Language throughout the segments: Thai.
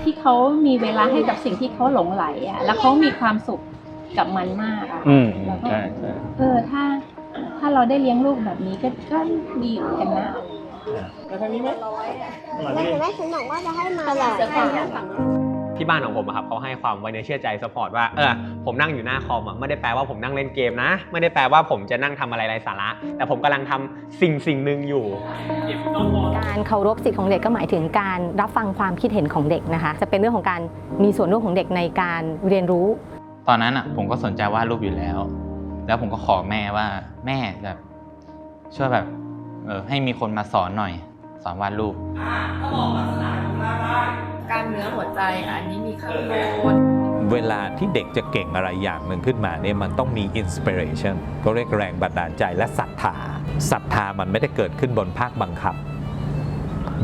ที่เขามีเวลาให้กับสิ่งที่เขาหลงไหลอ่ะแล้วเขามีความสุขกับมันมากอ่ะแล้วก็ถ้าเราได้เลี้ยงลูกแบบนี้ก็ดีเหมือนกันนะแล้วทางนี้ไหมแม่ฉันบอกว่าจะให้มาที่บ้านของผมครับเขาให้ความไว้เนื้อเชื่อใจซัพพอร์ตว่าผมนั่งอยู่หน้าคอมไม่ได้แปลว่าผมนั่งเล่นเกมนะไม่ได้แปลว่าผมจะนั่งทำอะไรไร้สาระแต่ผมกำลังทำสิ่งหนึ่งอยู่การเคารพสิทธิของเด็กก็หมายถึงการรับฟังความคิดเห็นของเด็กนะคะจะเป็นเรื่องของการมีส่วนร่วมของเด็กในการเรียนรู้ตอนนั้นผมก็สนใจวาดรูปอยู่แล้วผมก็ขอแม่ว่าแม่แบบช่วยแบบให้มีคนมาสอนหน่อยสอนวาดรูปการเนื้อหัวใจอันนี้มีข้างบนเวลาที่เด็กจะเก่งอะไรอย่างหนึ่งขึ้นมาเนี่ยมันต้องมีอินสปิเรชันก็เรียกแรงบันดาลใจและศรัทธามันไม่ได้เกิดขึ้นบนภาคบังคับ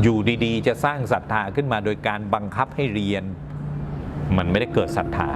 อยู่ดีๆจะสร้างศรัทธาขึ้นมาโดยการบังคับให้เรียนมันไม่ได้เกิดศรัทธา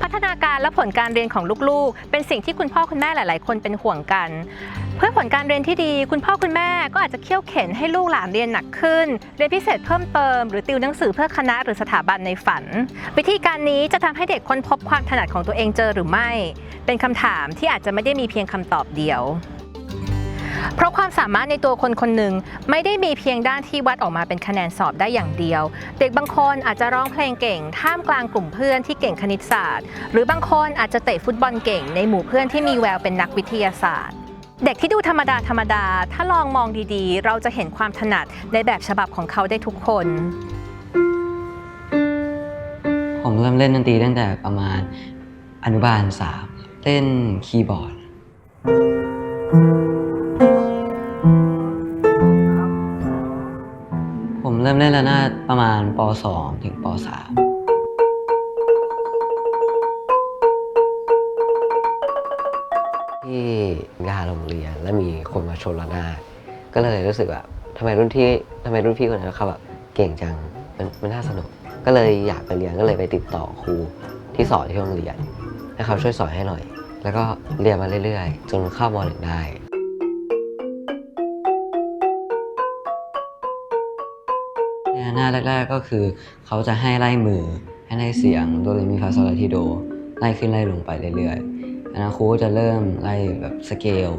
พัฒนาการและผลการเรียนของลูกๆเป็นสิ่งที่คุณพ่อคุณแม่หลายๆคนเป็นห่วงกันเพื่อผลการเรียนที่ดีคุณพ่อคุณแม่ก็อาจจะเคี่ยวเข็นให้ลูกหลานเรียนหนักขึ้นเรียนพิเศษเพิ่มเติมหรือติวหนังสือเพื่อคณะหรือสถาบันในฝันวิธีการนี้จะทำให้เด็กค้นพบความถนัดของตัวเองเจอหรือไม่เป็นคำถามที่อาจจะไม่ได้มีเพียงคำตอบเดียวเพราะความสามารถในตัวคนคนหนึ่งไม่ได้มีเพียงด้านที่วัดออกมาเป็นคะแนนสอบได้อย่างเดียวเด็กบางคนอาจจะร้องเพลงเก่งท่ามกลางกลุ่มเพื่อนที่เก่งคณิตศาสตร์หรือบางคนอาจจะเตะฟุตบอลเก่งในหมู่เพื่อนที่มีแววเป็นนักวิทยาศาสตร์เด็กที่ดูธรรมดาถ้าลองมองดีๆเราจะเห็นความถนัดในแบบฉบับของเขาได้ทุกคนผมเริ่มเล่นดนตรีตั้งแต่ประมาณอนุบาล3เล่นคีย์บอร์ดผมเริ่มเล่นระนาดประมาณป.2 ถึงป.3ที่งานโรงเรียนแล้วมีคนมาชนระนาดก็เลยรู้สึกว่าทำไมรุ่นพี่คนนั้นเขาแบบเก่งจังมันน่าสนุกก็เลยอยากไปเรียนก็เลยไปติดต่อครูที่สอนที่โรงเรียนให้เขาช่วยสอนให้หน่อยแล้วก็เรียนมาเรื่อยๆจนเข้าม.1ได้หน้าแรกๆก็คือเขาจะให้ไล่มือให้ไล่เสียงโดเรมีฟาโซลาทิโดไล่ขึ้นไล่ลงไปเรื่อยๆแล้วครูจะเริ่มไล่แบบสเกล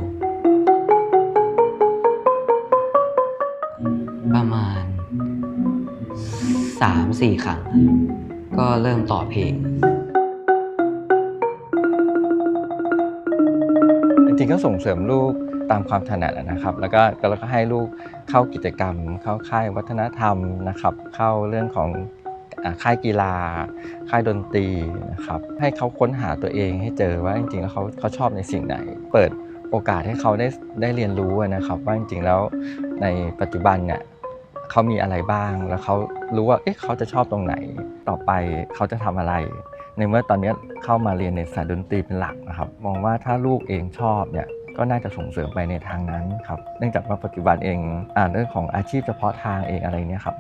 ประมาณ 3-4 ครั้งก็เริ่มต่อเพลงจริงๆก็ส่งเสริมลูกตามความถนัดนะครับแล้วก็ให้ลูกเข้ากิจกรรมเข้าค่ายวัฒนธรรมนะครับเข้าเรื่องของค่ายกีฬาค่ายดนตรีนะครับให้เขาค้นหาตัวเองให้เจอว่าจริงๆแล้วเขาชอบในสิ่งไหนเปิดโอกาสให้เขาได้เรียนรู้นะครับว่าจริงๆแล้วในปัจจุบันเนี่ยเขามีอะไรบ้างแล้วเขารู้ว่าเขาจะชอบตรงไหนต่อไปเขาจะทำอะไรในเมื่อตอนนี้เข้ามาเรียนในสายดนตรีเป็นหลักนะครับมองว่าถ้าลูกเองชอบเนี่ยก็น่าจะส่งเสริมไปในทางนั้นครับเนื่องจากว่าปัจจุบันเองเรื่องของอาชีพเฉพาะทางเองอะไรเนี่ยครับ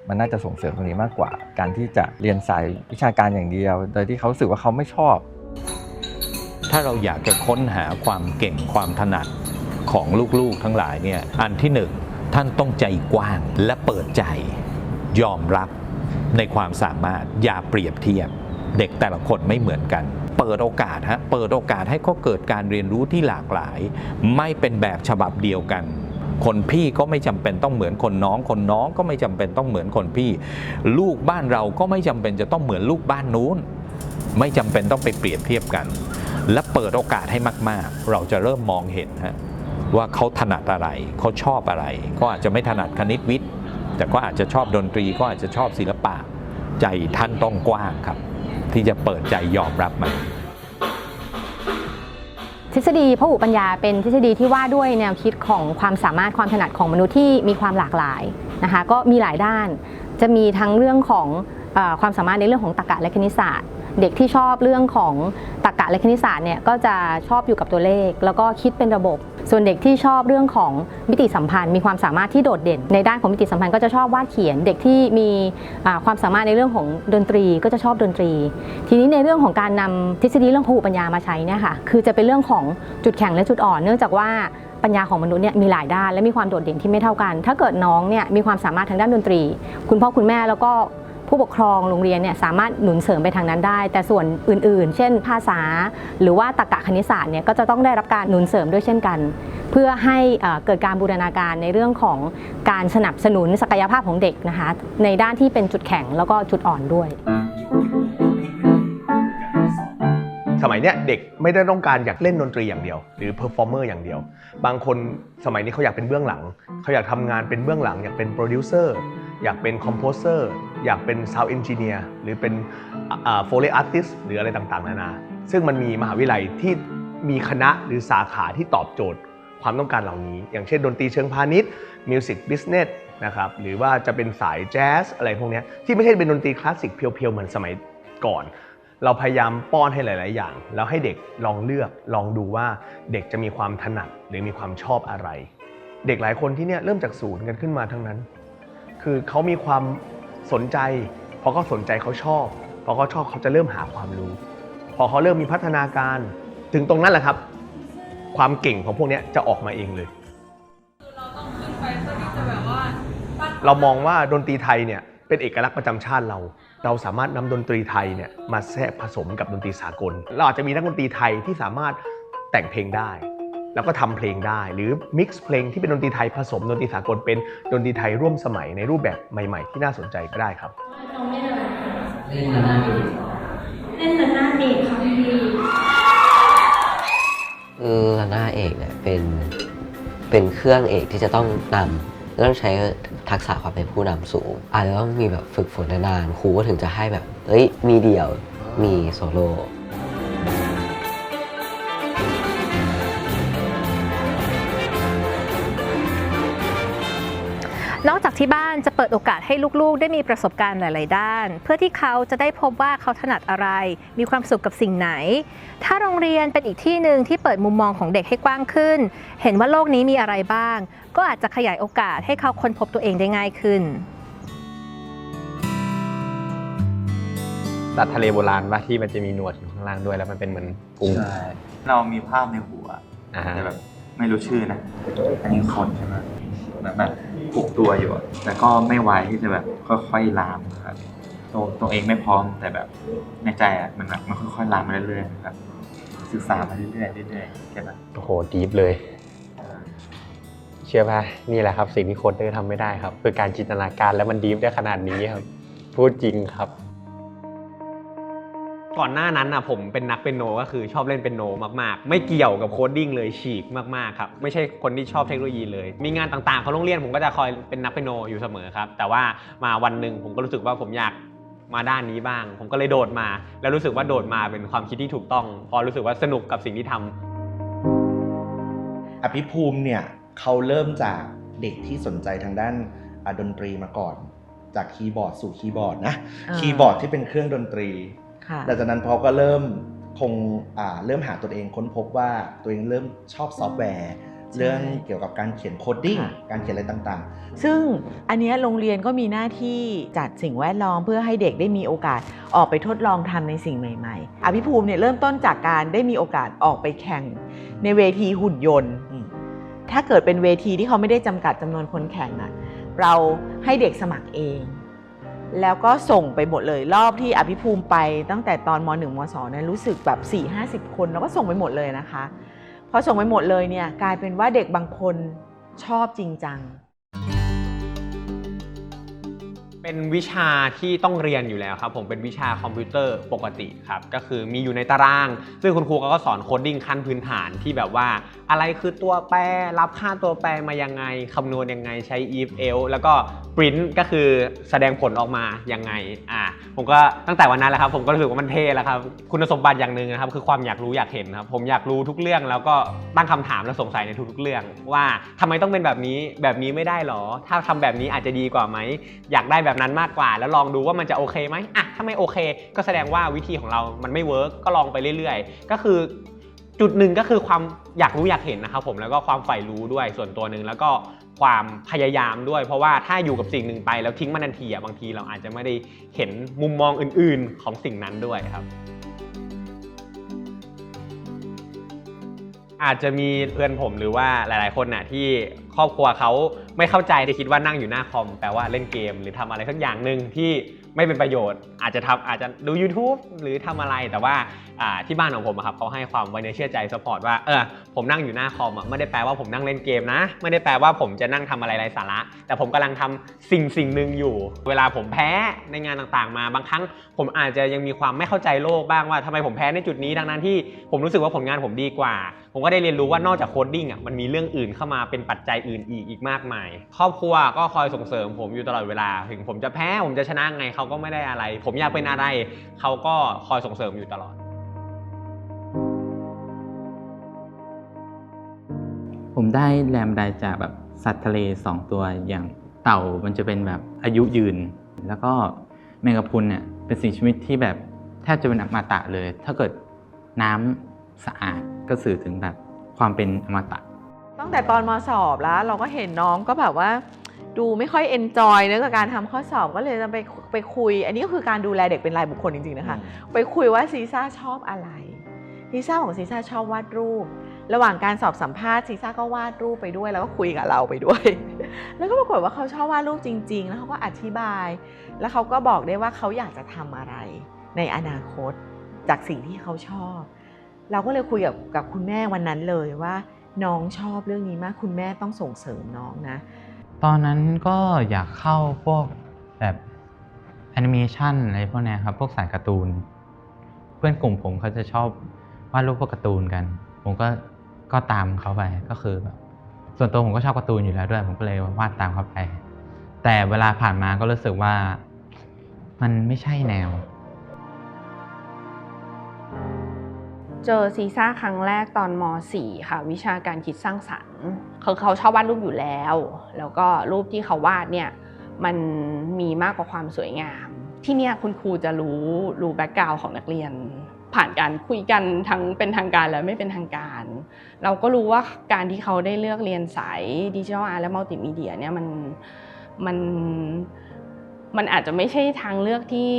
มันน่าจะส่งเสริมตรงนี้มากกว่าการที่จะเรียนสายวิชาการอย่างเดียวโดยที่เขารู้สึกว่าเขาไม่ชอบถ้าเราอยากจะค้นหาความเก่งความถนัดของลูกๆทั้งหลายเนี่ยอันที่หนึ่งท่านต้องใจกว้างและเปิดใจยอมรับในความสามารถอย่าเปรียบเทียบเด็กแต่ละคนไม่เหมือนกันเปิดโอกาสเปิดโอกาสให้เขาเกิดการเรียนรู้ที่หลากหลายไม่เป็นแบบฉบับเดียวกันคนพี่ก็ไม่จำเป็นต้องเหมือนคนน้องคนน้องก็ไม่จำเป็นต้องเหมือนคนพี่ลูกบ้านเราก็ไม่จำเป็นจะต้องเหมือนลูกบ้านนู้นไม่จำเป็นต้องไปเปรียบเทียบกันและเปิดโอกาสให้มากๆเราจะเริ่มมองเห็นว่าเขาถนัดอะไรเขาชอบอะไรเขาอาจจะไม่ถนัดคณิตวิทย์ แต่ก็อาจจะชอบดนตรีก็อาจจะชอบศิลปะใจท่านต้องกว้างครับที่จะเปิดใจยอมรับมัน ทฤษฎีพหุปัญญาเป็นทฤษฎีที่ว่าด้วยแนวคิดของความสามารถความถนัดของมนุษย์ที่มีความหลากหลายนะคะก็มีหลายด้านจะมีทั้งเรื่องของความสามารถในเรื่องของตรรกะและคณิตศาสตร์เด็กที่ชอบเรื่องของตรรกะและคณิตศาสตร์เนี่ยก็จะชอบอยู่กับตัวเลขแล้วก็คิดเป็นระบบส่วนเด็กที่ชอบเรื่องของมิติสัมพันธ์มีความสามารถที่โดดเด่นในด้านของมิติสัมพันธ์ก็จะชอบวาดเขียนเด็กที่มีความสามารถในเรื่องของดนตรีก็จะชอบดนตรีทีนี้ในเรื่องของการนำทฤษฎีเรื่องพหุปัญญามาใช้เนี่ยค่ะคือจะเป็นเรื่องของจุดแข็งและจุดอ่อนเนื่องจากว่าปัญญาของมนุษย์เนี่ยมีหลายด้านและมีความโดดเด่นที่ไม่เท่ากันถ้าเกิดน้องเนี่ยมีความสามารถทางด้านดนตรีคุณพ่อคุณแม่แล้วก็ผู้ปกครองโรงเรียนเนี่ยสามารถหนุนเสริมไปทางนั้นได้แต่ส่วนอื่นๆเช่นภาษาหรือว่าตรรกะคณิตศาสตร์เนี่ยก็จะต้องได้รับการหนุนเสริมด้วยเช่นกันเพื่อให้เกิดการบูรณาการในเรื่องของการสนับสนุนศักยภาพของเด็กนะคะในด้านที่เป็นจุดแข็งแล้วก็จุดอ่อนด้วยสมัยเนี้ยเด็กไม่ได้ต้องการอยากเล่นดนตรีอย่างเดียวหรือเพอร์ฟอร์เมอร์อย่างเดียวบางคนสมัยนี้เขาอยากเป็นเบื้องหลังเขาอยากทำงานเป็นเบื้องหลังอยากเป็นโปรดิวเซอร์อยากเป็นคอมโพเซอร์อยากเป็นซาวด์เอนจิเนียร์หรือเป็นโฟล์อาร์ติสหรืออะไรต่างๆนานาซึ่งมันมีมหาวิทยาลัยที่มีคณะหรือสาขาที่ตอบโจทย์ความต้องการเหล่านี้อย่างเช่นดนตรีเชิงพาณิชย์มิวสิกบิสเนสนะครับหรือว่าจะเป็นสายแจ๊สอะไรพวกนี้ที่ไม่ใช่เป็นดนตรีคลาสสิกเพียวๆเหมือนสมัยก่อนเราพยายามป้อนให้หลายๆอย่างแล้วให้เด็กลองเลือกลองดูว่าเด็กจะมีความถนัดหรือมีความชอบอะไรเด็กหลายคนที่เนี่ยเริ่มจากศูนย์กันขึ้นมาทั้งนั้นคือเขามีความสนใจพอเขาสนใจเขาชอบพอเขาชอบเขาจะเริ่มหาความรู้พอเขาเริ่มมีพัฒนาการถึงตรงนั้นแหละครับความเก่งของพวกนี้จะออกมาเองเลยเรามองว่าดนตรีไทยเนี่ยเป็นเอกลักษณ์ประจำชาติเราสามารถนำดนตรีไทยเนี่ยมาแทรกผสมกับดนตรีสากลเราอาจจะมีนักดนตรีไทยที่สามารถแต่งเพลงได้แล้วก็ทำเพลงได้หรือมิกซ์เพลงที่เป็นดนตรีไทยผสมดนตรีสากลเป็นดนตรีไทยร่วมสมัยในรูปแบบใหม่ๆที่น่าสนใจก็ได้ครับเล่นระนาดเอกค่ะพี่ระนาดเอกเนี่ยเป็นเครื่องเอกที่จะต้องนำต้องใช้ทักษะความเป็นผู้นำสูงอาจจะต้องมีแบบฝึกฝนนานๆครูก็ถึงจะให้แบบมีเดี่ยวมีโซโล่นอกจากที่บ้านจะเปิดโอกาสให้ลูกๆได้มีประสบการณ์หลายๆด้านเพื่อที่เขาจะได้พบว่าเขาถนัดอะไรมีความสุขกับสิ่งไหนถ้าโรงเรียนเป็นอีกที่หนึ่งที่เปิดมุมมองของเด็กให้กว้างขึ้นเห็นว่าโลกนี้มีอะไรบ้างก็อาจจะขยายโอกาสให้เขาค้นพบตัวเองได้ง่ายขึ้นสัตว์ทะเลโบราณว่าที่มันจะมีหนวดอยู่ข้างล่างด้วยแล้วมันเป็นเหมือนกุ้งเรามีภาพในหัวแต่แบบไม่รู้ชื่อนะอันนี้คนใช่ไหมแบบผูกตัวอยู่แต่ก็ไม่ไวที่จะแบบค่อยๆลามครับตัวเองไม่พร้อมแต่แบบในใจมันแบบมันค่อยๆลามมาเรื่อยๆครับศึกษามาเรื่อยๆเรื่อยๆใช่ไหมโอ้โหดีฟเลยเชื่อป่ะนี่แหละครับสิ่งที่โค้ชเตอร์ทำไม่ได้ครับคือการจินตนาการแล้วมันดีฟได้ขนาดนี้ครับพูดจริงครับก่อนหน้านั้นผมเป็นนักเปียโนก็คือชอบเล่นเปียโนมากๆไม่เกี่ยวกับโคดดิ้งเลยฉีกมากๆครับไม่ใช่คนที่ชอบเทคโนโลยีเลยมีงานต่างๆของโรงเรียนผมก็จะคอยเป็นนักเปียโนอยู่เสมอครับแต่ว่ามาวันหนึ่งผมก็รู้สึกว่าผมอยากมาด้านนี้บ้างผมก็เลยโดดมาแล้วรู้สึกว่าโดดมาเป็นความคิดที่ถูกต้องพอรู้สึกว่าสนุกกับสิ่งที่ทำอภิภูมิเนี่ยเขาเริ่มจากเด็กที่สนใจทางด้านดนตรีมาก่อนจากคีย์บอร์ดสู่คีย์บอร์ดนะคีย์บอร์ดที่เป็นเครื่องดนตรีหลังจากนั้นพอก็เริ่มหาตัวเองค้นพบว่าตัวเองเริ่มชอบซอฟต์แวร์เรื่องเกี่ยวกับการเขียนโคดดิ้งการเขียนอะไรต่างๆซึ่งอันนี้โรงเรียนก็มีหน้าที่จัดสิ่งแวดล้อมเพื่อให้เด็กได้มีโอกาสออกไปทดลองทำในสิ่งใหม่ๆอภิภูมิเนี่ยเริ่มต้นจากการได้มีโอกาสออกไปแข่งในเวทีหุ่นยนต์ถ้าเกิดเป็นเวทีที่เขาไม่ได้จำกัดจำนวนคนแข่งเราให้เด็กสมัครเองแล้วก็ส่งไปหมดเลยรอบที่อภิภูมิไปตั้งแต่ตอนม.1 ม.2 เนี่ยรู้สึกแบบ 4-50 คนแล้วก็ส่งไปหมดเลยนะคะพอส่งไปหมดเลยเนี่ยกลายเป็นว่าเด็กบางคนชอบจริงจัง เป็นวิชาที่ต้องเรียนอยู่แล้วครับผมเป็นวิชาคอมพิวเตอร์ปกติครับก็คือมีอยู่ในตารางซึ่งคุณครูก็สอนโคดดิ้งขั้นพื้นฐานที่แบบว่าอะไรคือตัวแปรรับค่าตัวแปรมายังไงคำนวณยังไงใช้ if else แล้วก็ print ก็คือแสดงผลออกมายังไงผมก็ตั้งแต่วันนั้นแหละครับผมก็รู้สึกว่ามันเท่แล้วครับคุณสมบัติอย่างหนึ่งนะครับคือความอยากรู้อยากเห็นครับผมอยากรู้ทุกเรื่องแล้วก็ตั้งคำถามและสงสัยในทุกๆเรื่องว่าทำไมต้องเป็นแบบนี้ไม่ได้หรอถ้าทำแบบนี้อาจจะดีกว่าไหมอยากได้แบบนั้นมากกว่าแล้วลองดูว่ามันจะโอเคไหมถ้าไม่โอเคก็แสดงว่าวิธีของเรามันไม่เวิร์กก็ลองไปเรื่อยๆก็คือจุดหนึ่งก็คือความอยากรู้อยากเห็นนะครับผมแล้วก็ความใฝ่รู้ด้วยส่วนตัวหนึ่งแล้วก็ความพยายามด้วยเพราะว่าถ้าอยู่กับสิ่งหนึ่งไปแล้วทิ้งมันทันทีบางทีเราอาจจะไม่ได้เห็นมุมมองอื่นๆของสิ่งนั้นด้วยครับอาจจะมีเพื่อนผมหรือว่าหลายๆคนน่ะที่ครอบครัวเขาไม่เข้าใจที่คิดว่านั่งอยู่หน้าคอมแปลว่าเล่นเกมหรือทำอะไรสักอย่างหนึ่งที่ไม่เป็นประโยชน์อาจจะดู YouTube หรือทำอะไรแต่ว่าที่บ้านของผมครับเขาให้ความไว้เนื้อเชื่อใจซัพพอร์ตว่าผมนั่งอยู่หน้าคอมไม่ได้แปลว่าผมนั่งเล่นเกมนะไม่ได้แปลว่าผมจะนั่งทำอะไรไร้สาระแต่ผมกำลังทำสิ่งหนึ่งอยู่เวลาผมแพ้ในงานต่างๆมาบางครั้งผมอาจจะยังมีความไม่เข้าใจโลกบ้างว่าทำไมผมแพ้ในจุดนี้ดังนั้นที่ผมรู้สึกว่าผลงานผมดีกว่าผมก็ได้เรียนรู้ว่านอกจากโคดดิ้งมันมีเรื่องอื่นเข้ามาเป็นปัจจัยอื่นอีกมากมายครอบครัวก็คอยส่งเสริมผมอยู่ตลอดเวลาถึงผมจะแพ้ผมจะชนะไงเขาก็ไม่ได้อะไรผมอยากเป็นอะไรเขาก็คอยส่งเสริมอยู่ตลอดผมได้แรงบันดาลใจจากแบบสัตว์ทะเล2ตัวอย่างเต่ามันจะเป็นแบบอายุยืนแล้วก็แมงกะพรุนเนี่ยเป็นสิ่งมีชีวิตที่แบบแทบจะเป็นอมตะเลยถ้าเกิดน้ำสะอาดก็สื่อถึงแบบความเป็นอมตะตั้งแต่ตอนมาสอบแล้วเราก็เห็นน้องก็แบบว่าดูไม่ค่อยเอนจอยกับการทำข้อสอบก็เลยจะไปคุยอันนี้ก็คือการดูแลเด็กเป็นรายบุคคลจริงๆนะคะไปคุยว่าซีซ่าชอบอะไรซีซ่าของซีซ่าชอบวาดรูประหว่างการสอบสัมภาษณ์ซีซ่าก็วาดรูปไปด้วยแล้วก็คุยกับเราไปด้วยแล้วก็ปรากฏว่าเขาชอบวาดรูปจริงๆแล้วเขาก็อธิบายแล้วเขาก็บอกได้ว่าเขาอยากจะทำอะไรในอนาคตจากสิ่งที่เขาชอบเราก็เลยคุยกับคุณแม่วันนั้นเลยว่าน้องชอบเรื่องนี้มากคุณแม่ต้องส่งเสริมน้องนะตอนนั้นก็อยากเข้าพวกแบบแอนิเมชันอะไรพวกนี้ครับพวกสายการ์ตูนเพื่อนกลุ่มผมเขาจะชอบวาดรูปพวกการ์ตูนกันผมก็ตามเขาไปก็คือแบบส่วนตัวผมก็ชอบการ์ตูนอยู่แล้วด้วยผมก็เลยวาดตามเขาไปแต่เวลาผ่านมาก็รู้สึกว่ามันไม่ใช่แนวเจอซีซ่าครั้งแรกตอนม.4 ค่ะวิชาการคิดสร้างสรรค์เขาชอบวาดรูปอยู่แล้วแล้วก็รูปที่เขาวาดเนี่ยมันมีมากกว่าความสวยงามที่เนี่ยคุณครูจะรู้แบ็คกราวด์ของนักเรียนผ่านการคุยกันทั้งเป็นทางการและไม่เป็นทางการเราก็รู้ว่าการที่เขาได้เลือกเรียนสายดิจิทัลอาร์ตและมัลติมีเดียเนี่ยมันอาจจะไม่ใช่ทางเลือกที่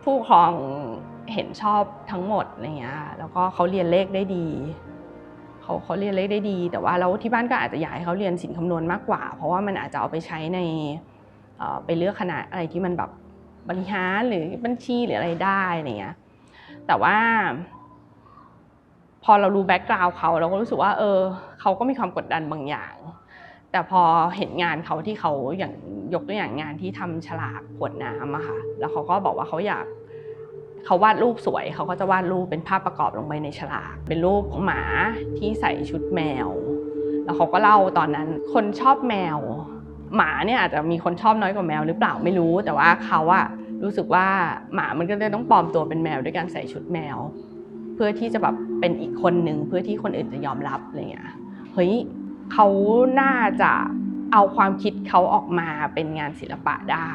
ผู้ปกครองเห็นชอบทั้งหมดอะไรเงี้ยแล้วก็เขาเรียนเลขได้ดีเขาเรียนเลขได้ดีแต่ว่าแล้วที่บ้านก็อาจจะอยากให้เขาเรียนศิลป์คำนวณมากกว่าเพราะว่ามันอาจจะเอาไปใช้ในไปเลือกคณะอะไรที่มันแบบบริหารหรือบัญชีหรืออะไรได้อะไรเงี้ยแต่ว่าพอเรารู้แบ็คกราวด์เขาเราก็รู้สึกว่าเขาก็มีความกดดันบางอย่างแต่พอเห็นงานเขาที่เขาอย่างยกตัวอย่างงานที่ทำฉลากขวดน้ำอะค่ะแล้วเขาก็บอกว่าเขาวาดรูปสวยเขาก็จะวาดรูปเป็นภาพประกอบลงไปในฉลากเป็นรูปของหมาที่ใส่ชุดแมวแล้วเขาก็เล่าตอนนั้นคนชอบแมวหมาเนี่ยอาจจะมีคนชอบน้อยกว่าแมวหรือเปล่าไม่รู้แต่ว่าเขาอะรู้สึกว่าหมามันก็เลยต้องปลอมตัวเป็นแมวด้วยการใส่ชุดแมวเพื่อที่จะแบบเป็นอีกคนนึงเพื่อที่คนอื่นจะยอมรับอะไรเงี้ยเฮ้ยเขาน่าจะเอาความคิดเขาออกมาเป็นงานศิลปะได้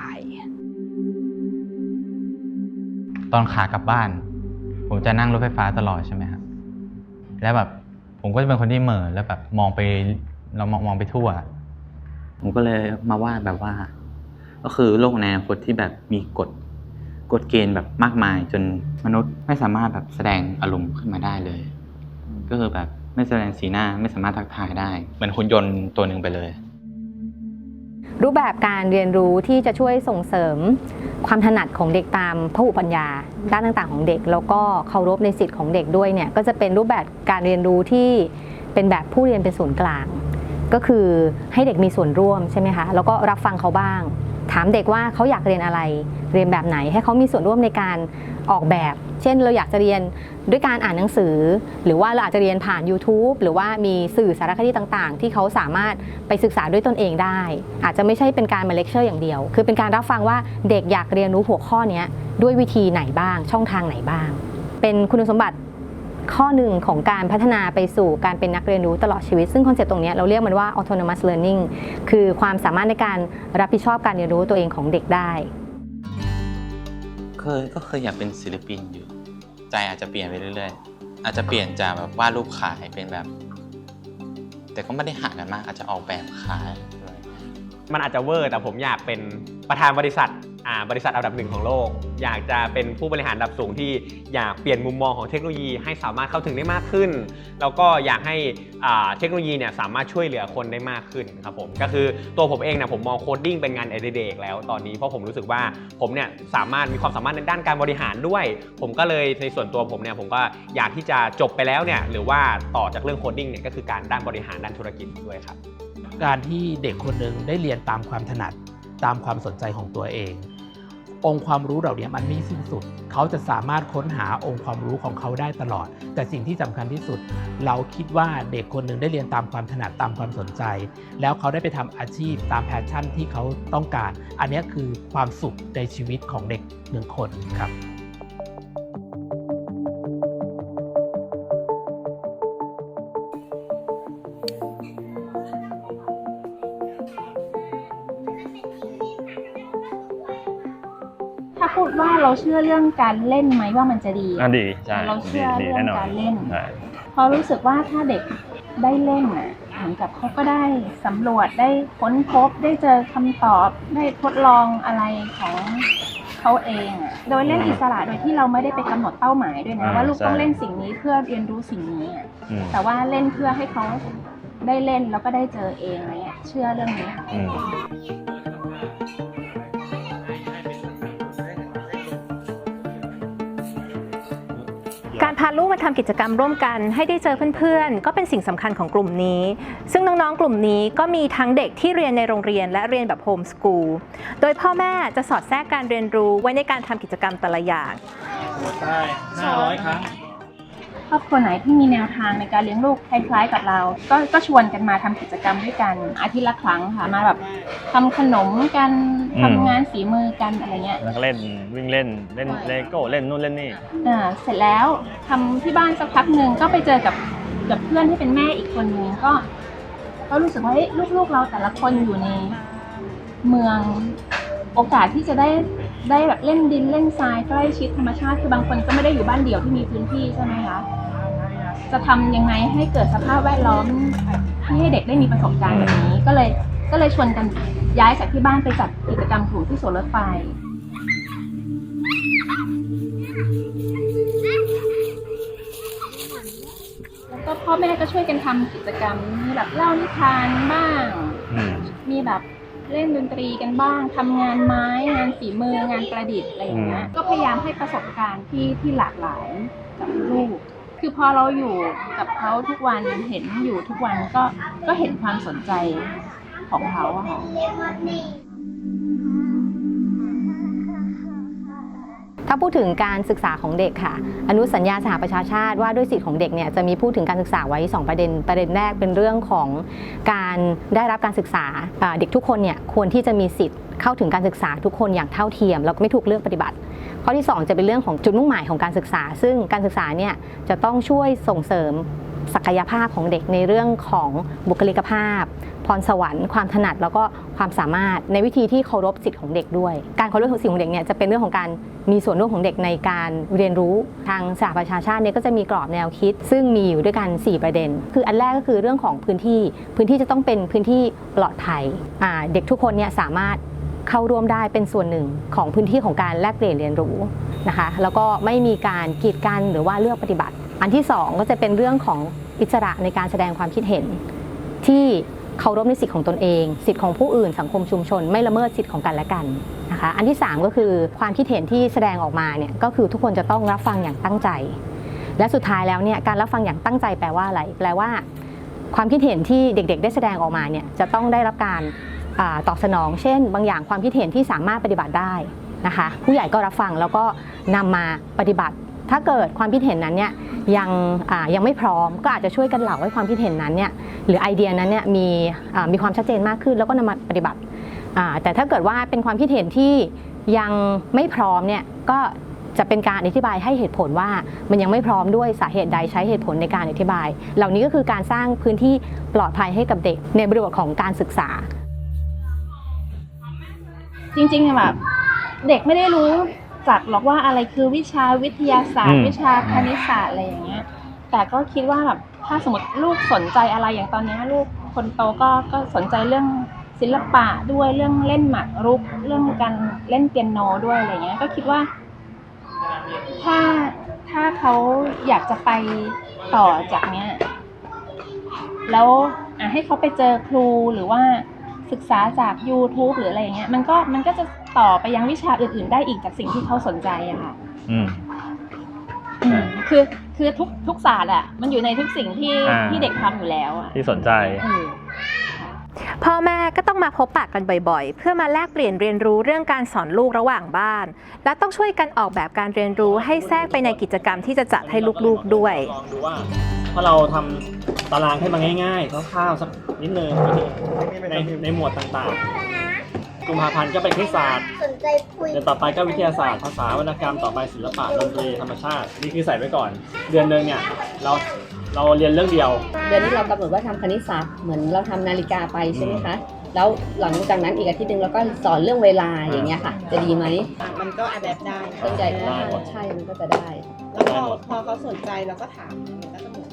ตอนขากลับบ้านผมจะนั่งรถไฟฟ้าตลอดใช่ไหมครับแล้วแบบผมก็จะเป็นคนที่เหม่อแล้วแบบมองไปทั่วผมก็เลยมาวาดแบบว่าก็คือโลกในอนาคตที่แบบมีกฎเกณฑ์แบบมากมายจนมนุษย์ไม่สามารถแบบแสดงอารมณ์ขึ้นมาได้เลยก็คือแบบไม่แสดงสีหน้าไม่สามารถทักทายได้เหมือนหุ่นยนต์ตัวหนึ่งไปเลยรูปแบบการเรียนรู้ที่จะช่วยส่งเสริมความถนัดของเด็กตามพหุปัญญาด้านต่างๆของเด็กแล้วก็เคารพในสิทธิ์ของเด็กด้วยเนี่ยก็จะเป็นรูปแบบการเรียนรู้ที่เป็นแบบผู้เรียนเป็นศูนย์กลางก็คือให้เด็กมีส่วนร่วมใช่ไหมคะแล้วก็รับฟังเขาบ้าง ถามเด็กว่าเขาอยากเรียนอะไรเรียนแบบไหนให้เขามีส่วนร่วมในการออกแบบ เช่นเราอยากจะเรียนด้วยการอ่านหนังสือหรือว่าเราอาจจะเรียนผ่าน YouTube หรือว่ามีสื่อสารคดีต่างๆที่เขาสามารถไปศึกษาด้วยตนเองได้อาจจะไม่ใช่เป็นการมาเลคเชอร์อย่างเดียวคือเป็นการรับฟังว่าเด็กอยากเรียนรู้หัวข้อนี้ด้วยวิธีไหนบ้างช่องทางไหนบ้างเป็นคุณสมบัติข้อหนึ่งของการพัฒนาไปสู่การเป็นนักเรียนรู้ตลอดชีวิตซึ่งคอนเซ็ปต์ตรงนี้เราเรียกมันว่า autonomous learning คือความสามารถในการรับผิดชอบการเรียนรู้ตัวเองของเด็กได้เคยอยากเป็นศิลปินอยู่ใจอาจจะเปลี่ยนไปเรื่อยๆอาจจะเปลี่ยนจากแบบวาดรูปขายเป็นแบบแต่ก็ไม่ได้ห่างกันมากอาจจะออกแบบขายมันอาจจะเวอร์แต่ผมอยากเป็นประธานบริษัทอันดับหนึ่งของโลกอยากจะเป็นผู้บริหารระดับสูงที่อยากเปลี่ยนมุมมองของเทคโนโลยีให้สามารถเข้าถึงได้มากขึ้นแล้วก็อยากให้เทคโนโลยีเนี่ยสามารถช่วยเหลือคนได้มากขึ้นครับผมก็คือตัวผมเองเนี่ยผมมองโคดดิ้งเป็นงานอดิเรกแล้วตอนนี้เพราะผมรู้สึกว่าผมเนี่ยมีความสามารถในด้านการบริหารด้วยผมก็เลยในส่วนตัวผมเนี่ยผมก็อยากที่จะจบไปแล้วเนี่ยหรือว่าต่อจากเรื่องโคดดิ้งเนี่ยก็คือการด้านบริหารด้านธุรกิจด้วยครับการที่เด็กคนหนึ่งได้เรียนตามความถนัดตามความสนใจของตัวเององค์ความรู้เหล่านี้มันไม่สิ้นสุดเขาจะสามารถค้นหาองค์ความรู้ของเขาได้ตลอดแต่สิ่งที่สำคัญที่สุดเราคิดว่าเด็กคนหนึ่งได้เรียนตามความถนัดตามความสนใจแล้วเขาได้ไปทำอาชีพตามแพชชั่นที่เขาต้องการอันนี้คือความสุขในชีวิตของเด็กหนึ่งคนครับถ้าพูดว่าเราเชื่อเรื่องการเล่นไหมว่ามันจะดีดีใช่เราเชื่อเรื่องการเล่น ใช่ พอรู้สึกว่าถ้าเด็กได้เล่นน่ะเหมือนกับเขาก็ได้สำรวจได้ค้นพบได้เจอคำตอบได้ทดลองอะไรของเขาเองโดยเล่นอิสระโดยที่เราไม่ได้ไปกำหนดเป้าหมายด้วยนะว่าลูกต้องเล่นสิ่งนี้เพื่อเรียนรู้สิ่งนี้แต่ว่าเล่นเพื่อให้เขาได้เล่นแล้วก็ได้เจอเองอะไรเงี้ยเชื่อเรื่องนี้ค่ะการพาลูกมาทำกิจกรรมร่วมกันให้ได้เจอเพื่อนๆก็เป็นสิ่งสำคัญของกลุ่มนี้ซึ่งน้องๆกลุ่มนี้ก็มีทั้งเด็กที่เรียนในโรงเรียนและเรียนแบบโฮมสกูลโดยพ่อแม่จะสอดแทรกการเรียนรู้ไว้ในการทำกิจกรรมแต่ละอย่างได้500 ครั้งครอบครัวไหนที่มีแนวทางในการเลี้ยงลูกคล้ายๆกับเราก็ชวนกันมาทำกิจกรรมด้วยกันอาทิตย์ละครั้งค่ะมาแบบทำขนมกันทำงานฝีมือกันอะไรเงี้ยแล้วก็เล่นวิ่งเล่นเลโก้เล่นนู่นเล่นนี่เสร็จแล้วทำที่บ้านสักพักหนึ่งก็ไปเจอกับเพื่อนที่เป็นแม่อีกคนนึงก็รู้สึกว่าลูกๆเราแต่ละคนอยู่ในเมืองโอกาสที่จะได้แบบเล่นดินเล่นทรายใกล้ชิดธรรมชาติคือบางคนก็ไม่ได้อยู่บ้านเดี่ยวที่มีพื้นที่ใช่ไหมคะจะทำยังไงให้เกิดสภาพแวดล้อมที่ให้เด็กได้มีประสบการณ์แบบนี้ก็เลยชวนกันย้ายจากที่บ้านไปจัดกิจกรรมกลุ่มที่สวนรถไฟแล้วก็พ่อแม่ก็ช่วยกันทำกิจกรรมมีแบบเล่านิทานบ้างมีแบบเล่นดนตรีกันบ้างทำงานไม้งานฝีมืองานประดิษฐ์อะไรอย่างเงี้ยก็พยายามให้ประสบการณ์ที่หลากหลายกับลูกคือพอเราอยู่กับเขาทุกวันเห็นอยู่ทุกวันก็เห็นความสนใจของเขาอะค่ะถ้าพูดถึงการศึกษาของเด็กค่ะอนุสัญญาสหประชาชาติว่าด้วยสิทธิของเด็กเนี่ยจะมีพูดถึงการศึกษาไว้2ประเด็นแรกเป็นเรื่องของการได้รับการศึกษาเด็กทุกคนเนี่ยควรที่จะมีสิทธิ์เข้าถึงการศึกษาทุกคนอย่างเท่าเทียมแล้วก็ไม่ถูกเลือกปฏิบัติข้อที่2จะเป็นเรื่องของจุดมุ่งหมายของการศึกษาซึ่งการศึกษาเนี่ยจะต้องช่วยส่งเสริมศักยภาพของเด็กในเรื่องของบุคลิกภาพพรสวรรค์ความถนัดแล้วก็ความสามารถในวิธีที่เคารพสิทธิของเด็กด้วยการเคารพสิทธิของเด็กเนี่ยจะเป็นเรื่องของการมีส่วนร่วมของเด็กในการเรียนรู้ทางสหประชาชาติเนี่ยก็จะมีกรอบแนวคิดซึ่งมีอยู่ด้วยกัน4ประเด็นคืออันแรกก็คือเรื่องของพื้นที่จะต้องเป็นพื้นที่ปลอดภัยเด็กทุกคนเนี่ยสามารถเข้าร่วมได้เป็นส่วนหนึ่งของพื้นที่ของการแลกเปลี่ยนเรียนรู้นะคะแล้วก็ไม่มีการกีดกันหรือว่าเลือกปฏิบัติอันที่2ก็จะเป็นเรื่องของอิสระในการแสดงความคิดเห็นที่เคารพในสิทธิของตนเองสิทธิของผู้อื่นสังคมชุมชนไม่ละเมิดสิทธิของกันและกันนะคะอันที่3ก็คือความคิดเห็นที่แสดงออกมาเนี่ยก็คือทุกคนจะต้องรับฟังอย่างตั้งใจและสุดท้ายแล้วเนี่ยการรับฟังอย่างตั้งใจแปลว่าอะไรแปลว่าความคิดเห็นที่เด็กๆได้แสดงออกมาเนี่ยจะต้องได้รับการ ตอบสนองเช่นบางอย่างความคิดเห็นที่สามารถปฏิบัติได้นะคะผู้ใหญ่ก็รับฟังแล้วก็นำมาปฏิบัติถ้าเกิดความคิดเห็นนั้นเนี่ยยังไม่พร้อมก็อาจจะช่วยกันเล่าให้ความคิดเห็นนั้นเนี่ยหรือไอเดียนั้นเนี่ยมีความชัดเจนมากขึ้นแล้วก็นำมาปฏิบัติแต่ถ้าเกิดว่าเป็นความคิดเห็นที่ยังไม่พร้อมเนี่ยก็จะเป็นการอธิบายให้เหตุผลว่ามันยังไม่พร้อมด้วยสาเหตุใดใช้เหตุผลในการอธิบายเหล่านี้ก็คือการสร้างพื้นที่ปลอดภัยให้กับเด็กในบริบทของการศึกษาจริงๆแบบเด็กไม่ได้รู้จักหรอกว่าอะไรคือวิชาวิทยาศาสตร์วิชาคณิตศาสตร์อะไรอย่างเงี้ยแต่ก็คิดว่าแบบถ้าสมมติลูกสนใจอะไรอย่างตอนนี้ลูกคนโตก็สนใจเรื่องศิลปะด้วยเรื่องเล่นหมากรุกเรื่องการเล่นเปียโนด้วยอะไรเงี้ยก็คิดว่าถ้าเขาอยากจะไปต่อจากเนี้ยแล้วให้เขาไปเจอครูหรือว่าศึกษาจาก YouTube หรืออะไรอย่างเงี้ยมันก็จะต่อไปยังวิชาอื่นๆได้อีกจากสิ่งที่เขาสนใจอะค่ะคือทุกศาสตร์อะมันอยู่ในทุกสิ่งที่เด็กทำอยู่แล้วอะที่สนใจพ่อแม่ก็ต้องมาพบปะกันบ่อยๆเพื่อมาแลกเปลี่ยนเรียนรู้เรื่องการสอนลูกระหว่างบ้านและต้องช่วยกันออกแบบการเรียนรู้ให้แทรกไปในกิจกรรมที่จะจัดให้ลูกๆด้วยลองดูว่าถ้าเราทำตารางให้มันง่ายๆคร่าวๆสักนิดนึงในหมวดต่างๆกุมภาพันธ์ก็เป็นคณิตศาสตร์เดือนต่อไปก็วิทยาศาสตร์ภาษาวรรณกรรมต่อไปศิลปะดนตรีธรรมชาตินี่คือใส่ไว้ก่อนเดือนนึงเนี่ยเราเรียนเรื่องเดียวเดือนนี้เรากำหนดว่าทำคณิตศาสตร์เหมือนเราทำนาฬิกาไปใช่ไหมคะแล้วหลังจากนั้นอีกอาทิตย์นึงเราก็สอนเรื่องเวลาอย่างเงี้ยค่ะจะดีไหมมันก็อัดแอปได้สนใจใช่มันก็จะได้แล้วพอเขาสนใจเราก็ถามก็จะเหมือน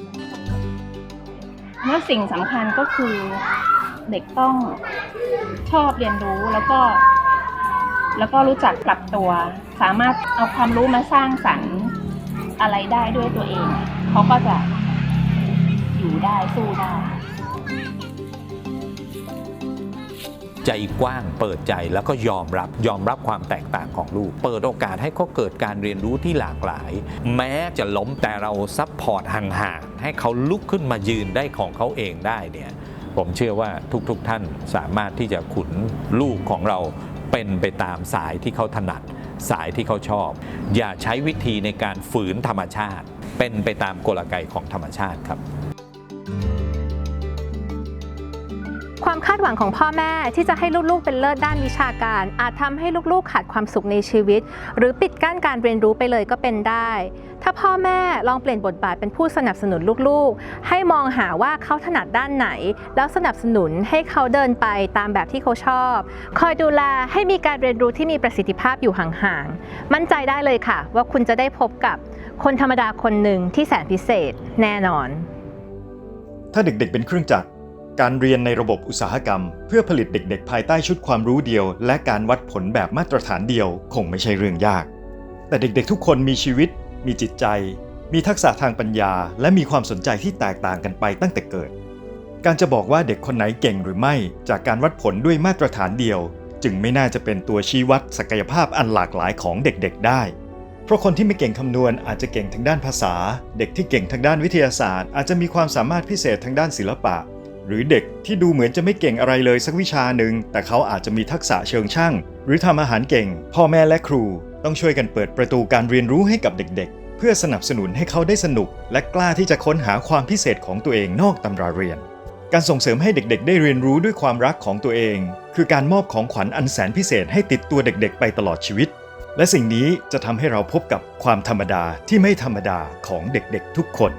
ว่าสิ่งสำคัญก็คือเด็กต้องชอบเรียนรู้แล้วก็รู้จักปรับตัวสามารถเอาความรู้มาสร้างสรรค์อะไรได้ด้วยตัวเองเขาก็จะอยู่ได้สู้ได้ใจกว้างเปิดใจแล้วก็ยอมรับความแตกต่างของลูกเปิดโอกาสให้เขาเกิดการเรียนรู้ที่หลากหลายแม้จะล้มแต่เราซัพพอร์ตห่างๆให้เขาลุกขึ้นมายืนได้ของเขาเองได้เนี่ยผมเชื่อว่าทุกท่านสามารถที่จะขุนลูกของเราเป็นไปตามสายที่เขาถนัดสายที่เขาชอบอย่าใช้วิธีในการฝืนธรรมชาติเป็นไปตามกลไกของธรรมชาติครับความคาดหวังของพ่อแม่ที่จะให้ลูกๆเป็นเลิศด้านวิชาการอาจทำให้ลูกๆขาดความสุขในชีวิตหรือปิดกั้นการเรียนรู้ไปเลยก็เป็นได้ถ้าพ่อแม่ลองเปลี่ยนบทบาทเป็นผู้สนับสนุนลูกๆให้มองหาว่าเขาถนัดด้านไหนแล้วสนับสนุนให้เขาเดินไปตามแบบที่เขาชอบคอยดูแลให้มีการเรียนรู้ที่มีประสิทธิภาพอยู่ห่างๆมั่นใจได้เลยค่ะว่าคุณจะได้พบกับคนธรรมดาคนหนึ่งที่แสนพิเศษแน่นอนถ้าเด็กๆเป็นเครื่องจักรการเรียนในระบบอุตสาหกรรมเพื่อผลิตเด็กๆภายใต้ชุดความรู้เดียวและการวัดผลแบบมาตรฐานเดียวคงไม่ใช่เรื่องยากแต่เด็กๆทุกคนมีชีวิตมีจิตใจมีทักษะทางปัญญาและมีความสนใจที่แตกต่างกันไปตั้งแต่เกิดการจะบอกว่าเด็กคนไหนเก่งหรือไม่จากการวัดผลด้วยมาตรฐานเดียวจึงไม่น่าจะเป็นตัวชี้วัดศักยภาพอันหลากหลายของเด็กๆได้เพราะคนที่ไม่เก่งคำนวณอาจจะเก่งทางด้านภาษาเด็กที่เก่งทางด้านวิทยาศาสตร์อาจจะมีความสามารถพิเศษทางด้านศิลปะหรือเด็กที่ดูเหมือนจะไม่เก่งอะไรเลยสักวิชาหนึ่งแต่เขาอาจจะมีทักษะเชิงช่างหรือทำอาหารเก่งพ่อแม่และครูต้องช่วยกันเปิดประตูการเรียนรู้ให้กับเด็กๆเพื่อสนับสนุนให้เขาได้สนุกและกล้าที่จะค้นหาความพิเศษของตัวเองนอกตำราเรียนการส่งเสริมให้เด็กๆได้เรียนรู้ด้วยความรักของตัวเองคือการมอบของขวัญอันแสนพิเศษให้ติดตัวเด็กๆไปตลอดชีวิตและสิ่งนี้จะทำให้เราพบกับความธรรมดาที่ไม่ธรรมดาของเด็กๆทุกคน